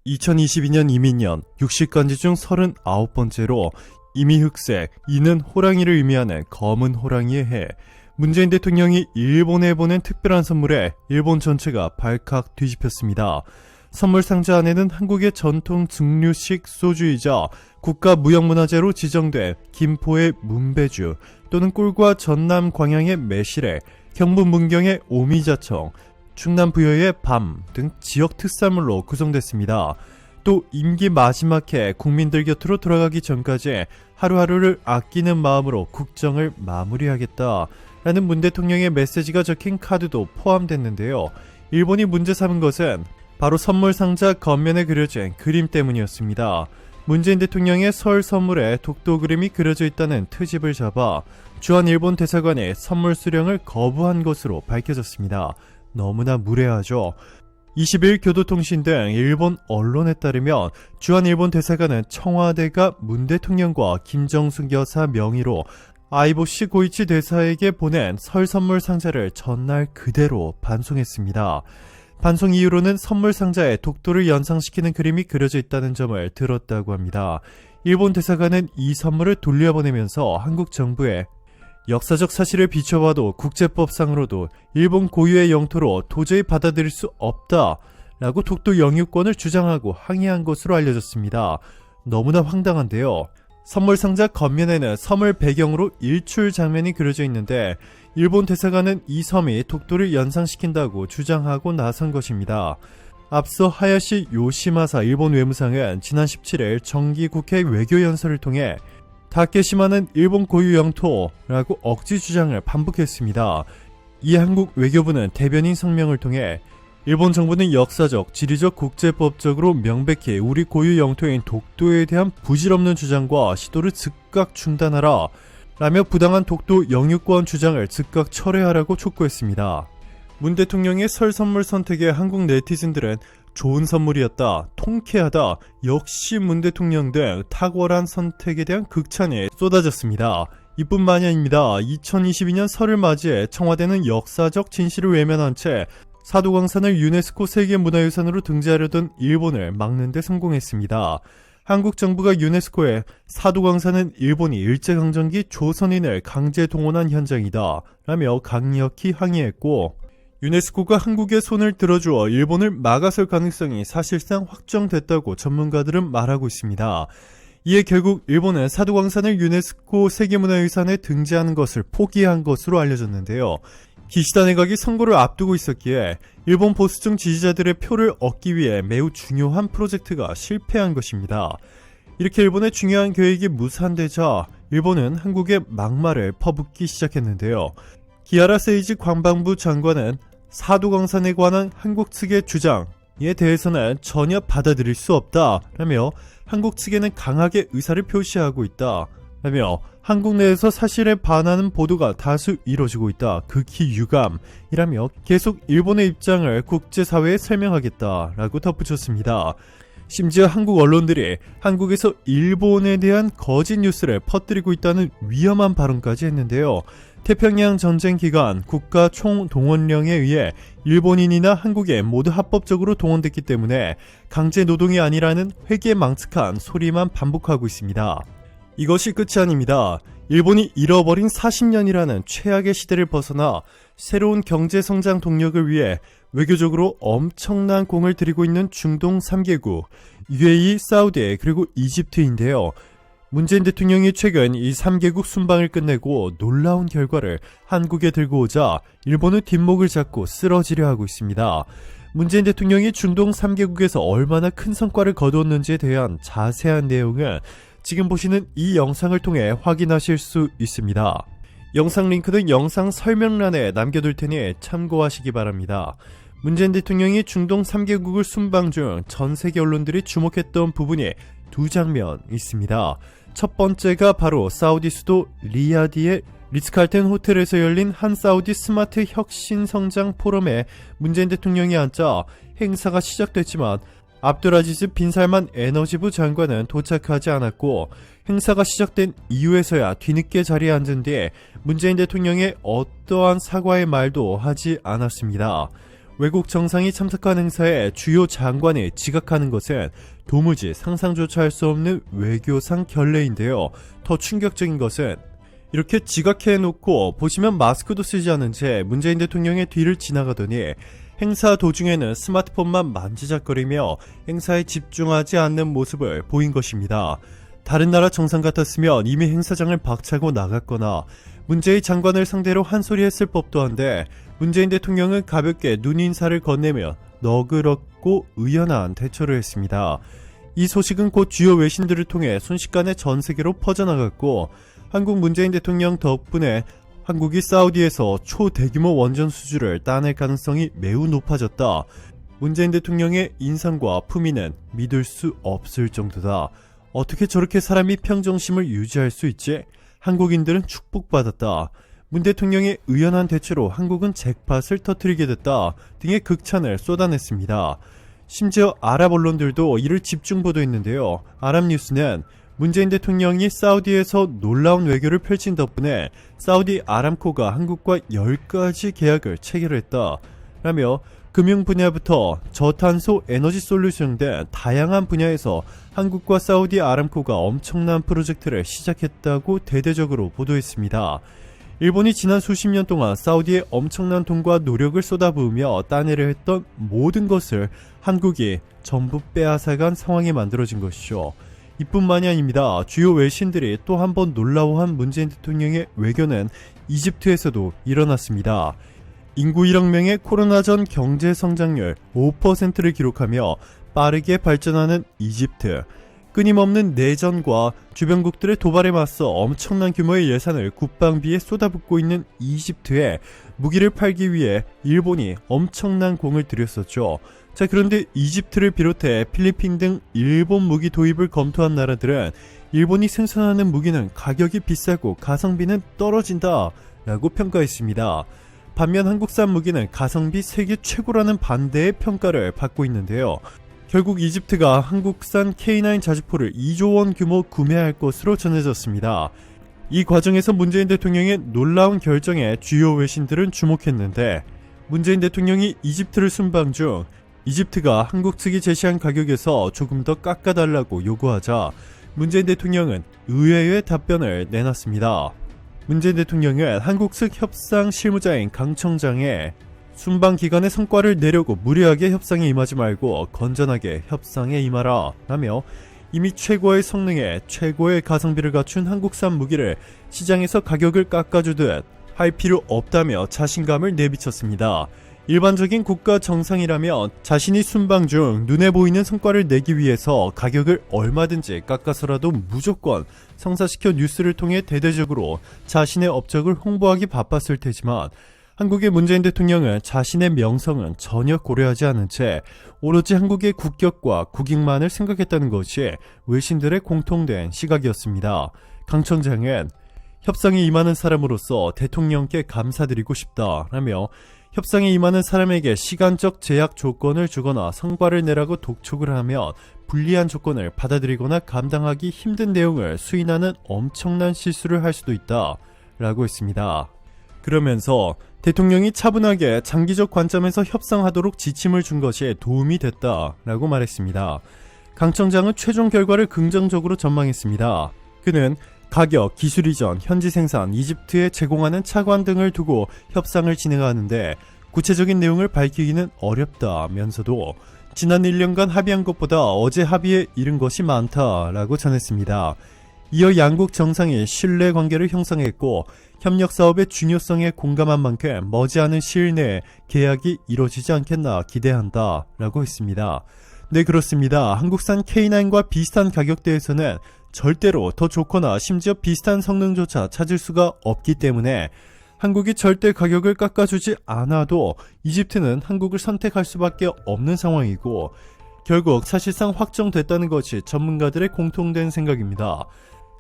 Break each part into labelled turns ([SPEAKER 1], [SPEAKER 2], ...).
[SPEAKER 1] 2022년 이민년 60간지 중 39번째로 이미 흑색, 이는 호랑이를 의미하는 검은 호랑이의 해. 문재인 대통령이 일본에 보낸 특별한 선물에 일본 전체가 발칵 뒤집혔습니다. 선물 상자 안에는 한국의 전통 증류식 소주이자 국가무형문화재로 지정된 김포의 문배주, 또는 꿀과 전남 광양의 매실액, 경북 문경의 오미자청, 충남 부여의 밤 등 지역 특산물로 구성됐습니다. 또 임기 마지막 해 국민들 곁으로 돌아가기 전까지 하루하루를 아끼는 마음으로 국정을 마무리하겠다라는 문 대통령의 메시지가 적힌 카드도 포함됐는데요. 일본이 문제 삼은 것은 바로 선물 상자 겉면에 그려진 그림 때문이었습니다. 문재인 대통령의 설 선물에 독도 그림이 그려져 있다는 트집을 잡아 주한 일본 대사관이 선물 수령을 거부한 것으로 밝혀졌습니다. 너무나 무례하죠. 20일 교도통신 등 일본 언론에 따르면 주한 일본 대사관은 청와대가 문 대통령과 김정숙 여사 명의로 아이보시 고이치 대사에게 보낸 설 선물 상자를 전날 그대로 반송했습니다. 반송 이유로는 선물 상자에 독도를 연상시키는 그림이 그려져 있다는 점을 들었다고 합니다. 일본 대사관은 이 선물을 돌려보내면서 한국 정부에 역사적 사실을 비춰봐도 국제법상으로도 일본 고유의 영토로 도저히 받아들일 수 없다라고 독도 영유권을 주장하고 항의한 것으로 알려졌습니다. 너무나 황당한데요. 선물 상자 겉면에는 섬을 배경으로 일출 장면이 그려져 있는데 일본 대사관은 이 섬이 독도를 연상시킨다고 주장하고 나선 것입니다. 앞서 하야시 요시마사 일본 외무상은 지난 17일 정기국회 외교연설을 통해 다케시마는 일본 고유 영토라고 억지 주장을 반복했습니다. 이에 한국 외교부는 대변인 성명을 통해 일본 정부는 역사적, 지리적, 국제법적으로 명백히 우리 고유 영토인 독도에 대한 부질없는 주장과 시도를 즉각 중단하라 라며 부당한 독도 영유권 주장을 즉각 철회하라고 촉구했습니다. 문 대통령의 설 선물 선택에 한국 네티즌들은 좋은 선물이었다, 통쾌하다, 역시 문 대통령 등 탁월한 선택에 대한 극찬이 쏟아졌습니다. 이뿐만이 아닙니다. 2022년 설을 맞이해 청와대는 역사적 진실을 외면한 채 사도광산을 유네스코 세계문화유산으로 등재하려던 일본을 막는 데 성공했습니다. 한국 정부가 유네스코에 사도광산은 일본이 일제강점기 조선인을 강제 동원한 현장이다 라며 강력히 항의했고, 유네스코가 한국의 손을 들어주어 일본을 막아설 가능성이 사실상 확정됐다고 전문가들은 말하고 있습니다. 이에 결국 일본은 사도광산을 유네스코 세계문화유산에 등재하는 것을 포기한 것으로 알려졌는데요. 기시다 내각이 선거를 앞두고 있었기에 일본 보수층 지지자들의 표를 얻기 위해 매우 중요한 프로젝트가 실패한 것입니다. 이렇게 일본의 중요한 계획이 무산되자 일본은 한국에 막말을 퍼붓기 시작했는데요. 기하라 세이지 관방부 장관은 사도광산에 관한 한국 측의 주장에 대해서는 전혀 받아들일 수 없다라며 한국 측에는 강하게 의사를 표시하고 있다라며 한국 내에서 사실에 반하는 보도가 다수 이뤄지고 있다, 극히 유감이라며 계속 일본의 입장을 국제사회에 설명하겠다라고 덧붙였습니다. 심지어 한국 언론들이 한국에서 일본에 대한 거짓 뉴스를 퍼뜨리고 있다는 위험한 발언까지 했는데요. 태평양 전쟁 기간 국가 총동원령에 의해 일본인이나 한국에 모두 합법적으로 동원됐기 때문에 강제 노동이 아니라는 회계망측한 소리만 반복하고 있습니다. 이것이 끝이 아닙니다. 일본이 잃어버린 40년이라는 최악의 시대를 벗어나 새로운 경제성장 동력을 위해 외교적으로 엄청난 공을 들이고 있는 중동 3개국, UAE, 사우디, 그리고 이집트인데요. 문재인 대통령이 최근 이 3개국 순방을 끝내고 놀라운 결과를 한국에 들고 오자 일본은 뒷목을 잡고 쓰러지려 하고 있습니다. 문재인 대통령이 중동 3개국에서 얼마나 큰 성과를 거두었는지에 대한 자세한 내용은 지금 보시는 이 영상을 통해 확인하실 수 있습니다. 영상 링크는 영상 설명란에 남겨둘 테니 참고하시기 바랍니다. 문재인 대통령이 중동 3개국을 순방 중 전 세계 언론들이 주목했던 부분이 두 장면 있습니다. 첫 번째가 바로 사우디 수도 리야드의 리츠칼튼 호텔에서 열린 한 사우디 스마트 혁신 성장 포럼에 문재인 대통령이 앉자 행사가 시작됐지만 압두라지즈 빈살만 에너지부 장관은 도착하지 않았고, 행사가 시작된 이후에서야 뒤늦게 자리에 앉은 뒤에 문재인 대통령의 어떠한 사과의 말도 하지 않았습니다. 외국 정상이 참석한 행사에 주요 장관이 지각하는 것은 도무지 상상조차 할 수 없는 외교상 결례인데요. 더 충격적인 것은 이렇게 지각해놓고 보시면 마스크도 쓰지 않은 채 문재인 대통령의 뒤를 지나가더니 행사 도중에는 스마트폰만 만지작거리며 행사에 집중하지 않는 모습을 보인 것입니다. 다른 나라 정상 같았으면 이미 행사장을 박차고 나갔거나 문재인 장관을 상대로 한 소리 했을 법도 한데 문재인 대통령은 가볍게 눈인사를 건네며 너그럽고 의연한 대처를 했습니다. 이 소식은 곧 주요 외신들을 통해 순식간에 전 세계로 퍼져나갔고 한국 문재인 대통령 덕분에 한국이 사우디에서 초대규모 원전 수주를 따낼 가능성이 매우 높아졌다. 문재인 대통령의 인상과 품위는 믿을 수 없을 정도다. 어떻게 저렇게 사람이 평정심을 유지할 수 있지? 한국인들은 축복받았다. 문 대통령의 의연한 대처로 한국은 잭팟을 터뜨리게 됐다 등의 극찬을 쏟아냈습니다. 심지어 아랍 언론들도 이를 집중 보도했는데요. 아랍뉴스는 문재인 대통령이 사우디에서 놀라운 외교를 펼친 덕분에 사우디 아람코가 한국과 10가지 계약을 체결했다 라며 금융 분야부터 저탄소 에너지 솔루션 등 다양한 분야에서 한국과 사우디 아람코가 엄청난 프로젝트를 시작했다고 대대적으로 보도했습니다. 일본이 지난 수십 년 동안 사우디에 엄청난 돈과 노력을 쏟아부으며 따내려 했던 모든 것을 한국이 전부 빼앗아간 상황이 만들어진 것이죠. 이뿐만이 아닙니다. 주요 외신들이 또 한 번 놀라워한 문재인 대통령의 외교는 이집트에서도 일어났습니다. 인구 1억 명의 코로나 전 경제 성장률 5%를 기록하며 빠르게 발전하는 이집트. 끊임없는 내전과 주변국들의 도발에 맞서 엄청난 규모의 예산을 국방비에 쏟아붓고 있는 이집트에 무기를 팔기 위해 일본이 엄청난 공을 들였었죠. 자, 그런데 이집트를 비롯해 필리핀 등 일본 무기 도입을 검토한 나라들은 일본이 생산하는 무기는 가격이 비싸고 가성비는 떨어진다 라고 평가했습니다. 반면 한국산 무기는 가성비 세계 최고라는 반대의 평가를 받고 있는데요. 결국 이집트가 한국산 K9 자주포를 2조 원 규모 구매할 것으로 전해졌습니다. 이 과정에서 문재인 대통령의 놀라운 결정에 주요 외신들은 주목했는데 문재인 대통령이 이집트를 순방 중 이집트가 한국 측이 제시한 가격에서 조금 더 깎아달라고 요구하자 문재인 대통령은 의외의 답변을 내놨습니다. 문재인 대통령은 한국 측 협상 실무자인 강 청장에 순방 기간에 성과를 내려고 무리하게 협상에 임하지 말고 건전하게 협상에 임하라 라며 이미 최고의 성능에 최고의 가성비를 갖춘 한국산 무기를 시장에서 가격을 깎아주듯 할 필요 없다며 자신감을 내비쳤습니다. 일반적인 국가 정상이라면 자신이 순방 중 눈에 보이는 성과를 내기 위해서 가격을 얼마든지 깎아서라도 무조건 성사시켜 뉴스를 통해 대대적으로 자신의 업적을 홍보하기 바빴을 테지만 한국의 문재인 대통령은 자신의 명성은 전혀 고려하지 않은 채 오로지 한국의 국격과 국익만을 생각했다는 것이 외신들의 공통된 시각이었습니다. 강 청장은 협상에 임하는 사람으로서 대통령께 감사드리고 싶다라며 협상에 임하는 사람에게 시간적 제약 조건을 주거나 성과를 내라고 독촉을 하면 불리한 조건을 받아들이거나 감당하기 힘든 내용을 수인하는 엄청난 실수를 할 수도 있다 라고 했습니다. 그러면서 대통령이 차분하게 장기적 관점에서 협상하도록 지침을 준 것이 도움이 됐다라고 말했습니다. 강 청장은 최종 결과를 긍정적으로 전망했습니다. 그는 가격, 기술 이전, 현지 생산, 이집트에 제공하는 차관 등을 두고 협상을 진행하는데 구체적인 내용을 밝히기는 어렵다면서도 지난 1년간 합의한 것보다 어제 합의에 이른 것이 많다라고 전했습니다. 이어 양국 정상이 신뢰 관계를 형성했고 협력 사업의 중요성에 공감한 만큼 머지않은 시일 내에 계약이 이뤄지지 않겠나 기대한다 라고 했습니다. 네, 그렇습니다. 한국산 K9과 비슷한 가격대에서는 절대로 더 좋거나 심지어 비슷한 성능조차 찾을 수가 없기 때문에 한국이 절대 가격을 깎아주지 않아도 이집트는 한국을 선택할 수밖에 없는 상황이고 결국 사실상 확정됐다는 것이 전문가들의 공통된 생각입니다.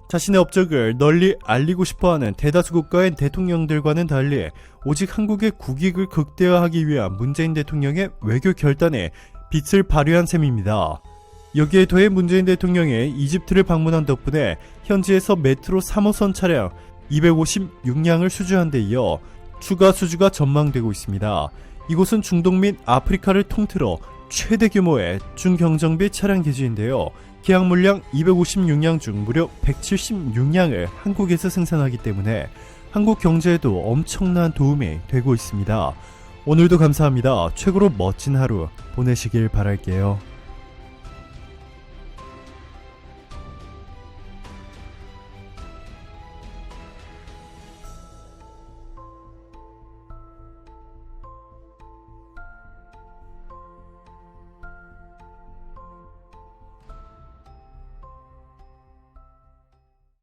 [SPEAKER 1] 자신의 업적을 널리 알리고 싶어하는 대다수 국가의 대통령들과는 달리 오직 한국의 국익을 극대화하기 위한 문재인 대통령의 외교 결단에 빛을 발휘한 셈입니다. 여기에 더해 문재인 대통령이 이집트를 방문한 덕분에 현지에서 메트로 3호선 차량 256량을 수주한 데 이어 추가 수주가 전망되고 있습니다. 이곳은 중동 및 아프리카를 통틀어 최대 규모의 중경정비 차량 기지인데요. 계약 물량 256량 중 무려 176량을 한국에서 생산하기 때문에 한국 경제에도 엄청난 도움이 되고 있습니다. 오늘도 감사합니다. 최고로 멋진 하루 보내시길 바랄게요.